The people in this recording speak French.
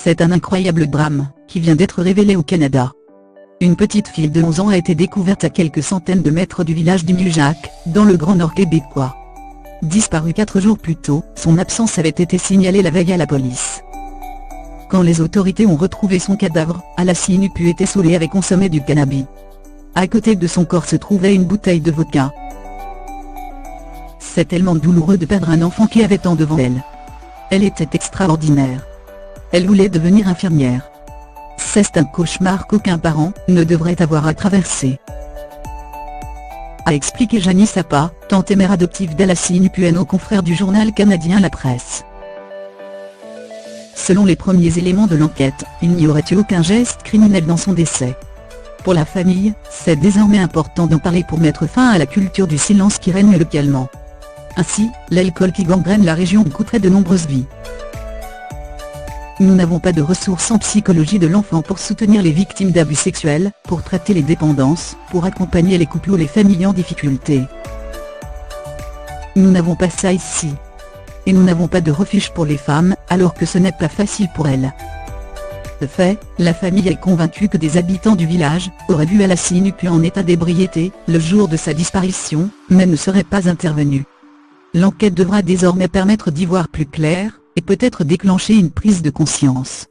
C'est un incroyable drame, qui vient d'être révélé au Canada. Une petite fille de 11 ans a été découverte à quelques centaines de mètres du village du Muljac, dans le Grand Nord québécois. Disparue 4 jours plus tôt, son absence avait été signalée la veille à la police. Quand les autorités ont retrouvé son cadavre, Alassie Nupu était saoulée et avait consommé du cannabis. À côté de son corps se trouvait une bouteille de vodka. C'est tellement douloureux de perdre un enfant qui avait tant devant elle. Elle était extraordinaire. Elle voulait devenir infirmière. C'est un cauchemar qu'aucun parent ne devrait avoir à traverser, a expliqué Janice Sapa, tante et mère adoptive d'Alassie Nupu aux confrères du journal canadien La Presse. Selon les premiers éléments de l'enquête, il n'y aurait eu aucun geste criminel dans son décès. Pour la famille, c'est désormais important d'en parler pour mettre fin à la culture du silence qui règne localement. Ainsi, l'alcool qui gangrène la région coûterait de nombreuses vies. Nous n'avons pas de ressources en psychologie de l'enfant pour soutenir les victimes d'abus sexuels, pour traiter les dépendances, pour accompagner les couples ou les familles en difficulté. Nous n'avons pas ça ici. Et nous n'avons pas de refuge pour les femmes, alors que ce n'est pas facile pour elles. De fait, la famille est convaincue que des habitants du village auraient vu Alassie Nupu en état d'ébriété le jour de sa disparition, mais ne seraient pas intervenus. L'enquête devra désormais permettre d'y voir plus clair, et peut-être déclencher une prise de conscience.